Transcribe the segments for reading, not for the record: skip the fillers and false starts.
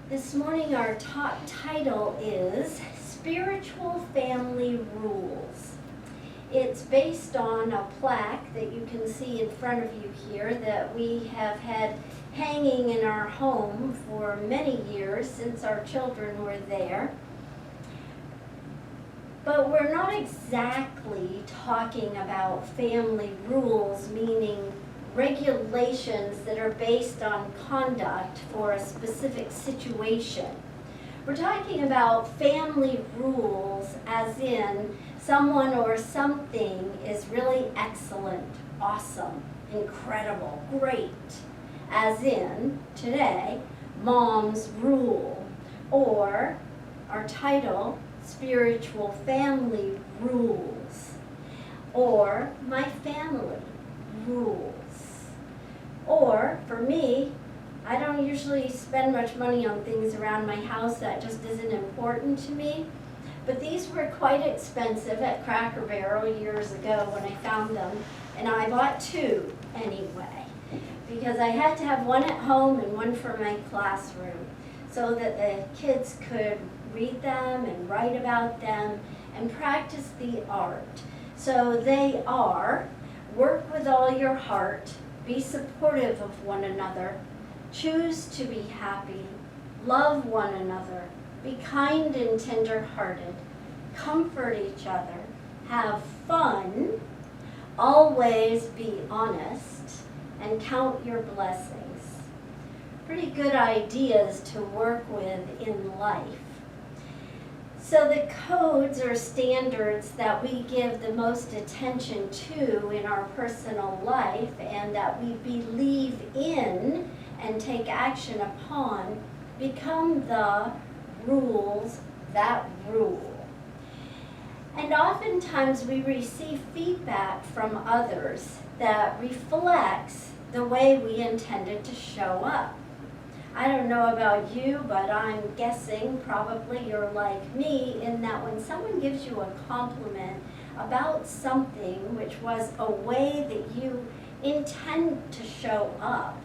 This morning our top title is Spiritual Family Rules. It's based on a plaque that you can see in front of you here that we have had hanging in our home for many years since our children were there. But we're not exactly talking about family rules, meaning regulations that are based on conduct for a specific situation. We're talking about family rules as in someone or something is really excellent, awesome, incredible, great. As in, today, Mom's Rule, or our title, Spiritual Family Rules, or My Family Rules. Or, for me, I don't usually spend much money on things around my house. That just isn't important to me. But these were quite expensive at Cracker Barrel years ago when I found them. And I bought two anyway, because I had to have one at home and one for my classroom so that the kids could read them and write about them and practice the art. So they are, work with all your heart, be supportive of one another, choose to be happy, love one another, be kind and tenderhearted, comfort each other, have fun, always be honest, and count your blessings. Pretty good ideas to work with in life. So the codes or standards that we give the most attention to in our personal life and that we believe in and take action upon become the rules that rule. And oftentimes we receive feedback from others that reflects the way we intended to show up. I don't know about you, but I'm guessing probably you're like me in that when someone gives you a compliment about something which was a way that you intend to show up,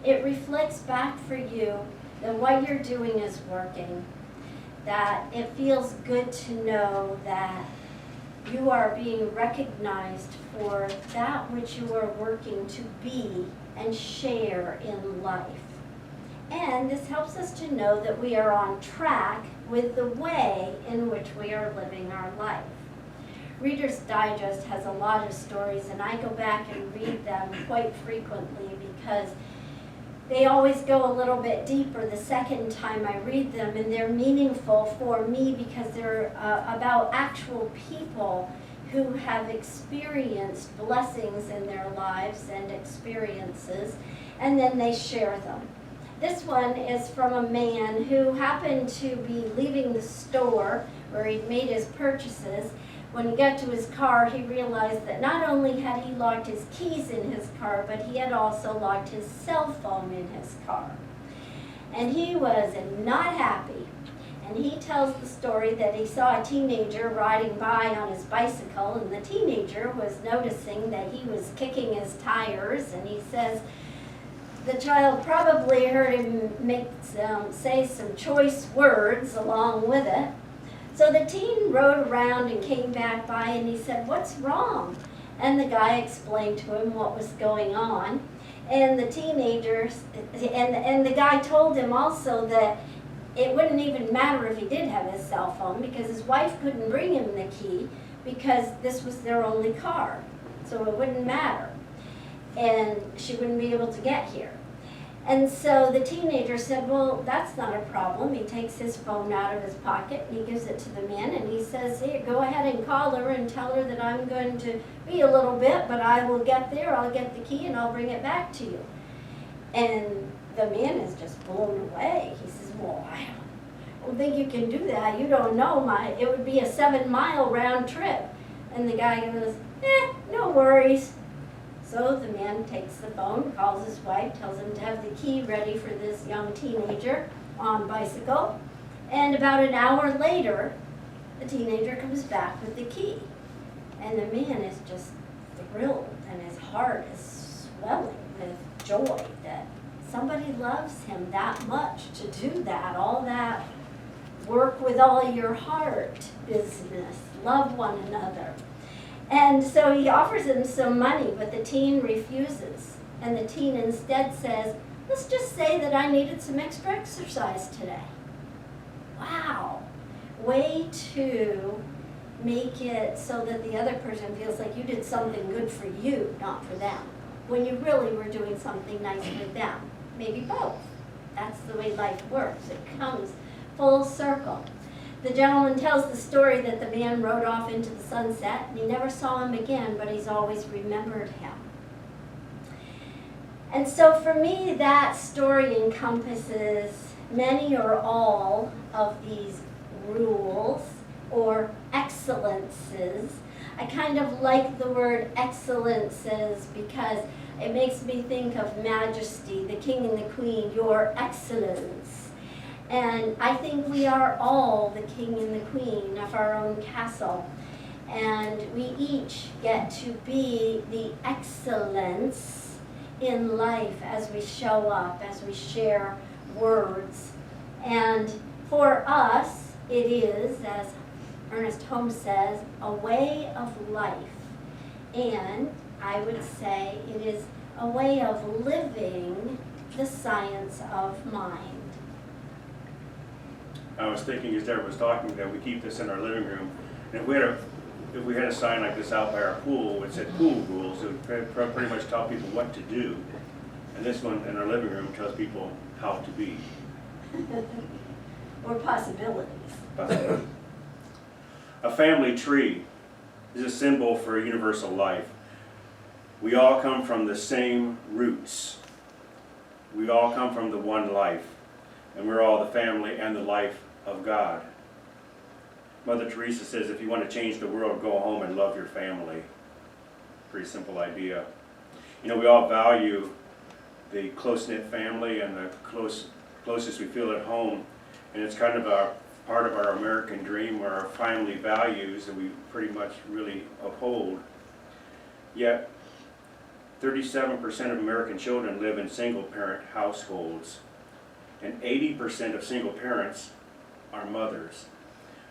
it reflects back for you that what you're doing is working, that it feels good to know that you are being recognized for that which you are working to be and share in life. And this helps us to know that we are on track with the way in which we are living our life. Reader's Digest has a lot of stories, and I go back and read them quite frequently because they always go a little bit deeper the second time I read them, and they're meaningful for me because they're about actual people who have experienced blessings in their lives and experiences, and then they share them. This one is from a man who happened to be leaving the store where he'd made his purchases. When he got to his car, he realized that not only had he locked his keys in his car, but he had also locked his cell phone in his car. And he was not happy. And he tells the story that he saw a teenager riding by on his bicycle, and the teenager was noticing that he was kicking his tires, and he says, the child probably heard him say some choice words along with it. So the teen rode around and came back by and he said, "What's wrong?" And the guy explained to him what was going on. And the teenagers, and the guy told him also that it wouldn't even matter if he did have his cell phone because his wife couldn't bring him the key because this was their only car. So it wouldn't matter. And she wouldn't be able to get here. And so the teenager said, well, that's not a problem. He takes his phone out of his pocket and he gives it to the man and he says, here, go ahead and call her and tell her that I'm going to be a little bit, but I will get there, I'll get the key and I'll bring it back to you. And the man is just blown away. He says, well, I don't think you can do that. You don't know, it would be a 7-mile round trip. And the guy goes, no worries. So the man takes the phone, calls his wife, tells him to have the key ready for this young teenager on bicycle. And about an hour later, the teenager comes back with the key. And the man is just thrilled, and his heart is swelling with joy that somebody loves him that much to do that, all that work with all your heart business, love one another. And so he offers him some money, but the teen refuses. And the teen instead says, let's just say that I needed some extra exercise today. Wow. Way to make it so that the other person feels like you did something good for you, not for them, when you really were doing something nice for them. Maybe both. That's the way life works. It comes full circle. The gentleman tells the story that the man rode off into the sunset and he never saw him again, but he's always remembered him. And so for me, that story encompasses many or all of these rules or excellences. I kind of like the word excellences because it makes me think of majesty, the king and the queen, your excellence. And I think we are all the king and the queen of our own castle. And we each get to be the excellence in life as we show up, as we share words. And for us, it is, as Ernest Holmes says, a way of life. And I would say it is a way of living the science of mind. I was thinking as Deborah was talking that we keep this in our living room. And if we had a sign like this out by our pool, it said pool rules, it would pretty much tell people what to do. And this one in our living room tells people how to be. Or possibilities. A family tree is a symbol for universal life. We all come from the same roots. We all come from the one life. And we're all the family and the life of God. Mother Teresa says, if you want to change the world, go home and love your family. Pretty simple idea. You know, we all value the close-knit family and the closest we feel at home. And it's kind of a part of our American dream or our family values that we pretty much really uphold. Yet, 37% of American children live in single-parent households. And 80% of single parents are mothers.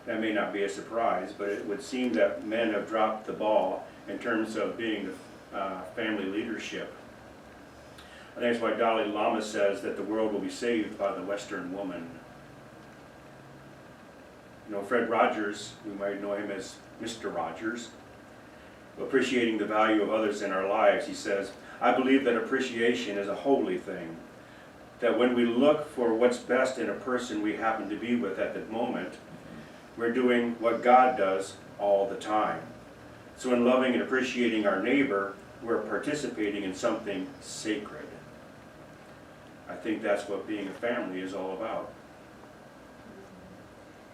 That may not be a surprise, but it would seem that men have dropped the ball in terms of being the family leadership. I think that's why Dalai Lama says that the world will be saved by the Western woman. You know, Fred Rogers, we might know him as Mr. Rogers, appreciating the value of others in our lives, he says, I believe that appreciation is a holy thing. That when we look for what's best in a person we happen to be with at the moment, we're doing what God does all the time. So in loving and appreciating our neighbor, we're participating in something sacred. I think that's what being a family is all about.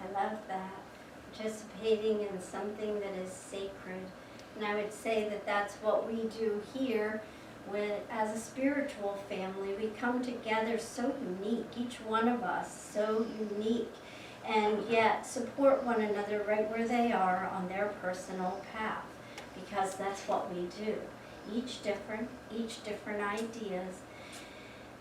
I love that. Participating in something that is sacred. And I would say that that's what we do here as a spiritual family. We come together so unique, each one of us so unique, and yet support one another right where they are on their personal path, because that's what we do. Each different ideas.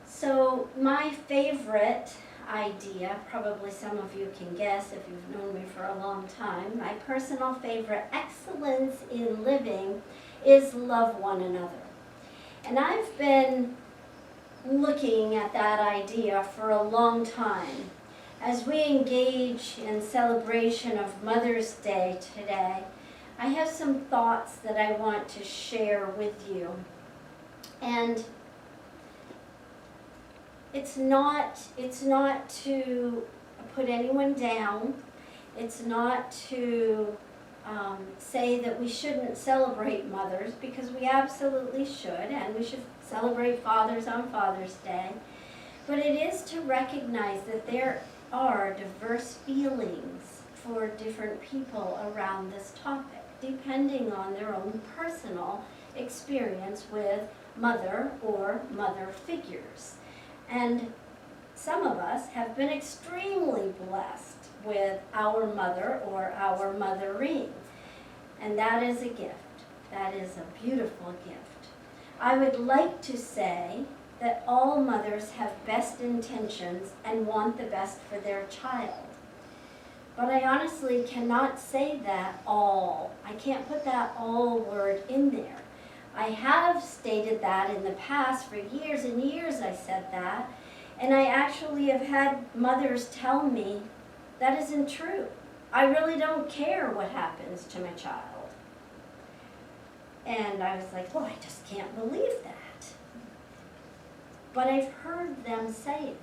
So my favorite idea, probably some of you can guess if you've known me for a long time, my personal favorite excellence in living is love one another. And I've been looking at that idea for a long time. As we engage in celebration of Mother's Day today, I have some thoughts that I want to share with you. And it's not to put anyone down. It's not to say that we shouldn't celebrate mothers, because we absolutely should, and we should celebrate fathers on Father's Day. But it is to recognize that there are diverse feelings for different people around this topic, depending on their own personal experience with mother or mother figures. And some of us have been extremely blessed with our mother or our mothering. And that is a gift. That is a beautiful gift. I would like to say that all mothers have best intentions and want the best for their child. But I honestly cannot say that all. I can't put that all word in there. I have stated that in the past. For years and years I said that. And I actually have had mothers tell me that isn't true. I really don't care what happens to my child. And I was like, well, I just can't believe that. But I've heard them say it.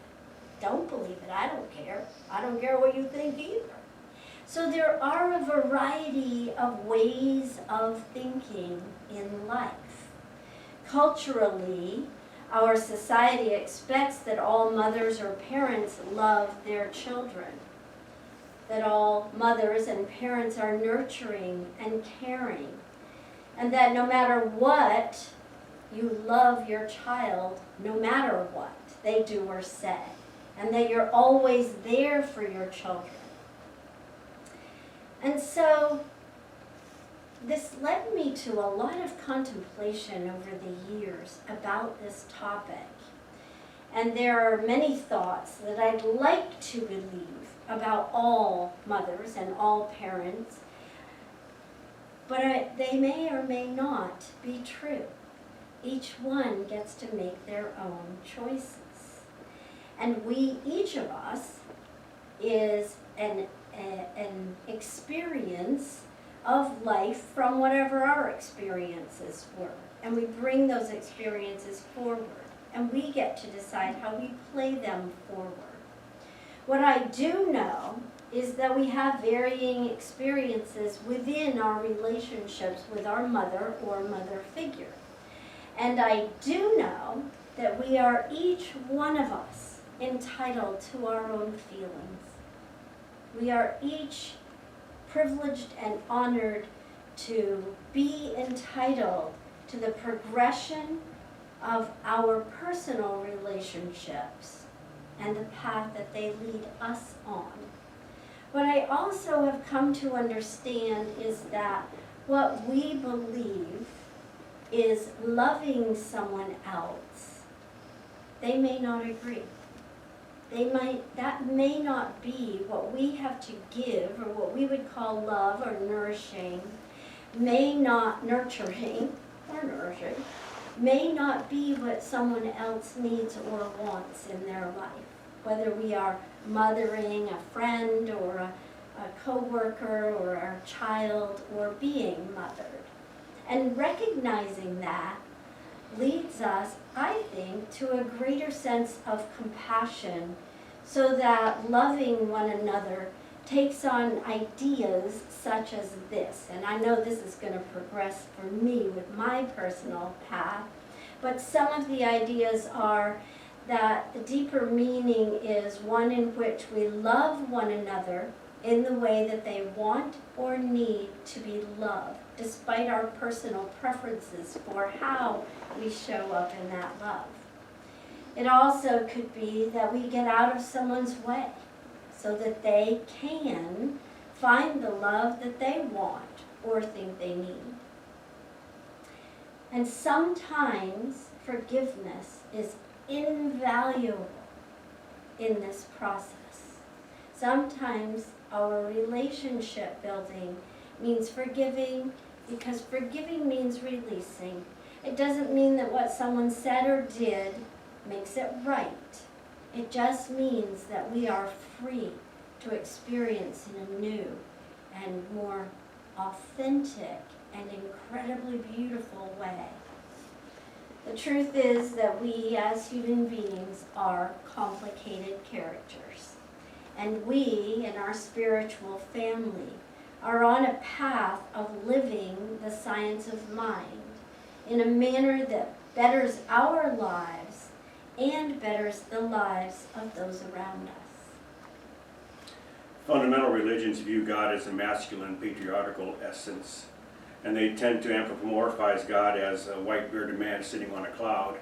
Don't believe it, I don't care. I don't care what you think either. So there are a variety of ways of thinking in life. Culturally, our society expects that all mothers or parents love their children, that all mothers and parents are nurturing and caring, and that no matter what, you love your child no matter what they do or say, and that you're always there for your children. And so this led me to a lot of contemplation over the years about this topic. And there are many thoughts that I'd like to believe about all mothers and all parents, but they may or may not be true. Each one gets to make their own choices. And each of us is an experience of life from whatever our experiences were. And we bring those experiences forward. And we get to decide how we play them forward. What I do know is that we have varying experiences within our relationships with our mother or mother figure. And I do know that we are each one of us entitled to our own feelings. We are each privileged and honored to be entitled to the progression of our personal relationships and the path that they lead us on. What I also have come to understand is that what we believe is loving someone else, they may not agree. That may not be what we have to give, or what we would call love or nurturing, may not be what someone else needs or wants in their life. Whether we are mothering a friend or a co-worker or our child or being mothered. And recognizing that leads us, I think, to a greater sense of compassion, so that loving one another takes on ideas such as this. And I know this is going to progress for me with my personal path, but some of the ideas are that the deeper meaning is one in which we love one another in the way that they want or need to be loved, despite our personal preferences for how we show up in that love. It also could be that we get out of someone's way so that they can find the love that they want or think they need. And sometimes forgiveness is invaluable in this process. Sometimes our relationship building means forgiving, because forgiving means releasing. It doesn't mean that what someone said or did makes it right. It just means that we are free to experience in a new and more authentic and incredibly beautiful way. The truth is that we as human beings are complicated characters. And we, in our spiritual family, are on a path of living the science of mind in a manner that betters our lives and betters the lives of those around us. Fundamental religions view God as a masculine, patriarchal essence, and they tend to anthropomorphize God as a white-bearded man sitting on a cloud.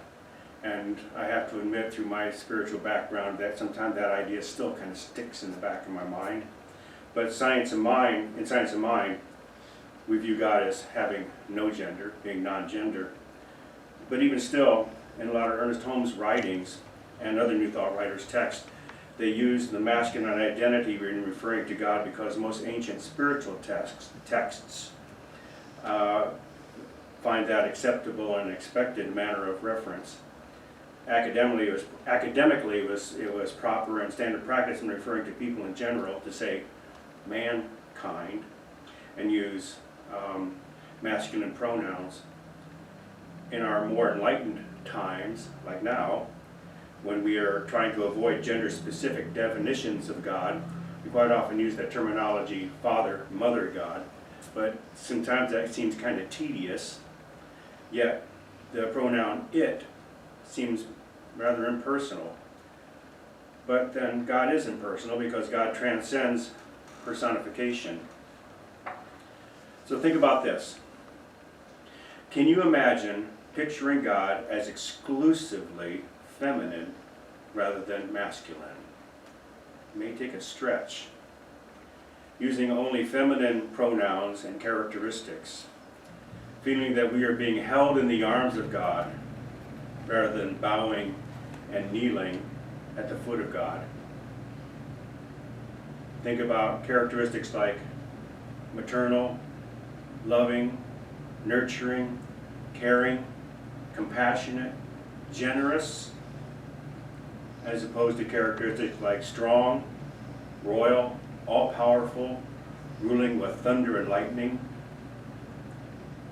And I have to admit, through my spiritual background, that sometimes that idea still kind of sticks in the back of my mind. But in Science of Mind, we view God as having no gender, being non-gender. But even still, in a lot of Ernest Holmes' writings and other New Thought writers' texts, they use the masculine identity when referring to God because most ancient spiritual texts find that acceptable and expected manner of reference. Academically, it was proper and standard practice in referring to people in general to say mankind and use masculine pronouns. In our more enlightened times, like now, when we are trying to avoid gender-specific definitions of God, we quite often use that terminology, Father, Mother God, but sometimes that seems kind of tedious, yet the pronoun it seems rather impersonal. But then God is impersonal because God transcends personification. So think about this. Can you imagine picturing God as exclusively feminine rather than masculine? It may take a stretch. Using only feminine pronouns and characteristics, feeling that we are being held in the arms of God rather than bowing and kneeling at the foot of God. Think about characteristics like maternal, loving, nurturing, caring, compassionate, generous, as opposed to characteristics like strong, royal, all-powerful, ruling with thunder and lightning.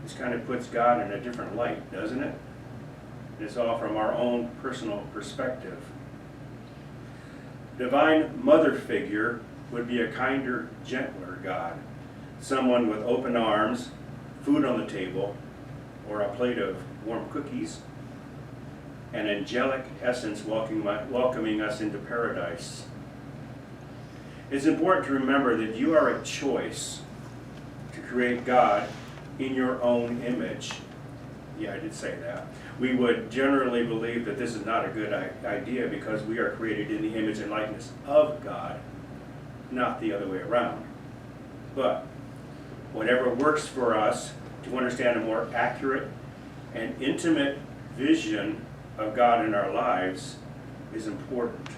This kind of puts God in a different light, doesn't it? It's all from our own personal perspective. Divine mother figure would be a kinder, gentler God, someone with open arms, food on the table, or a plate of warm cookies, an angelic essence welcoming us into paradise. It's important to remember that you are a choice to create God in your own image. Yeah, I did say that. We would generally believe that this is not a good idea because we are created in the image and likeness of God, not the other way around. But whatever works for us to understand a more accurate and intimate vision of God in our lives is important.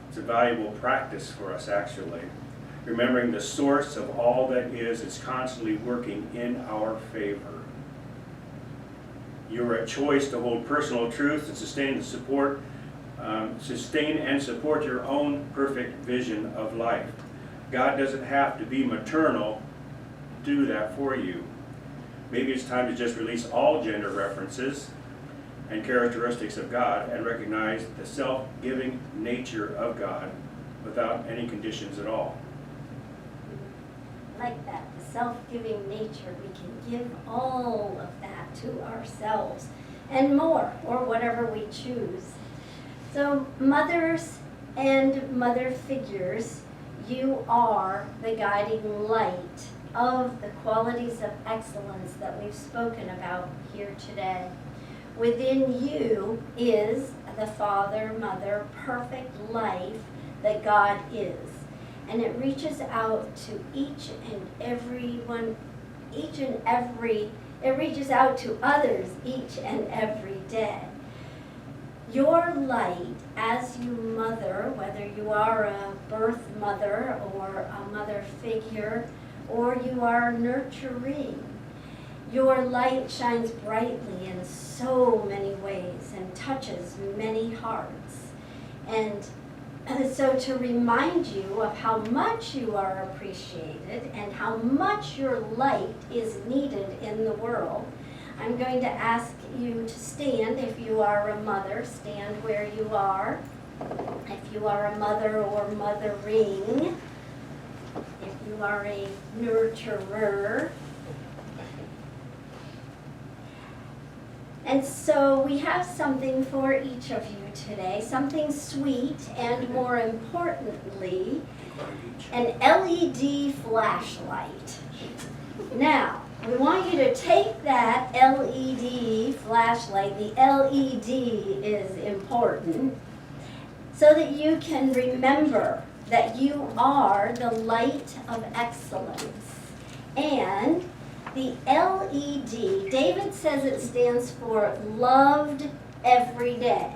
It's a valuable practice for us, actually. Remembering the source of all that is constantly working in our favor. You're a choice to hold personal truth and sustain and support your own perfect vision of life. God doesn't have to be maternal to do that for you. Maybe it's time to just release all gender references and characteristics of God and recognize the self-giving nature of God without any conditions at all. Like that, the self-giving nature, we can give all of that to ourselves and more, or whatever we choose. So mothers and mother figures, you are the guiding light of the qualities of excellence that we've spoken about here today. Within you is the father, mother, perfect life that God is. And it reaches out to it reaches out to others each and every day. Your light as you mother, whether you are a birth mother or a mother figure, or you are nurturing, your light shines brightly in so many ways and touches many hearts. And so to remind you of how much you are appreciated and how much your light is needed in the world, I'm going to ask you to stand. If you are a mother, stand where you are. If you are a mother or mothering, if you are a nurturer. And so we have something for each of you today, something sweet and, more importantly, an LED flashlight. Now, we want you to take that LED flashlight, the LED is important, so that you can remember that you are the light of excellence. And the LED, David says it stands for loved every day.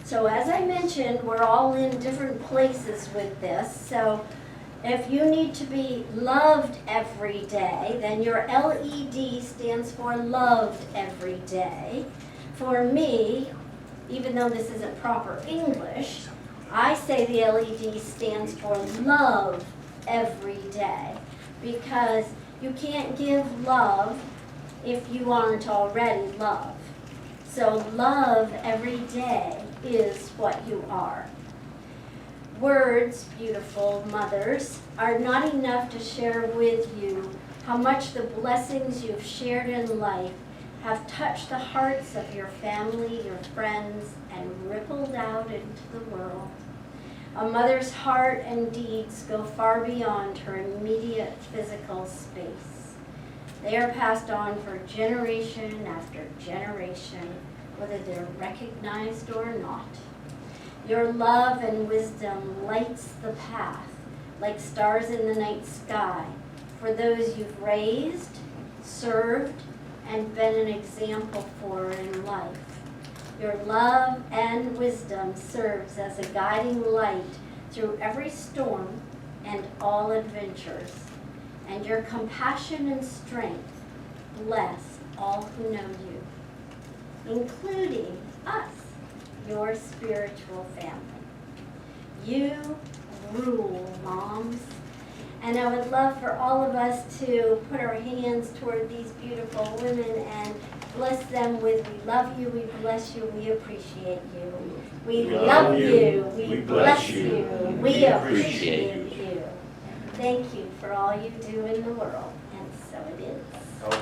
So as I mentioned, we're all in different places with this. So if you need to be loved every day, then your LED stands for loved every day. For me, even though this isn't proper English, I say the LED stands for love every day, because you can't give love if you aren't already loved. So love every day is what you are. Words, beautiful mothers, are not enough to share with you how much the blessings you've shared in life have touched the hearts of your family, your friends, and rippled out into the world. A mother's heart and deeds go far beyond her immediate physical space. They are passed on for generation after generation, whether they're recognized or not. Your love and wisdom lights the path like stars in the night sky for those you've raised, served, and been an example for in life. Your love and wisdom serves as a guiding light through every storm and all adventures. And your compassion and strength bless all who know you, including us, your spiritual family. You rule, moms. And I would love for all of us to put our hands toward these beautiful women and bless them with, we love you, we bless you, we appreciate you. We love you, we bless you, we appreciate you. Thank you for all you do in the world.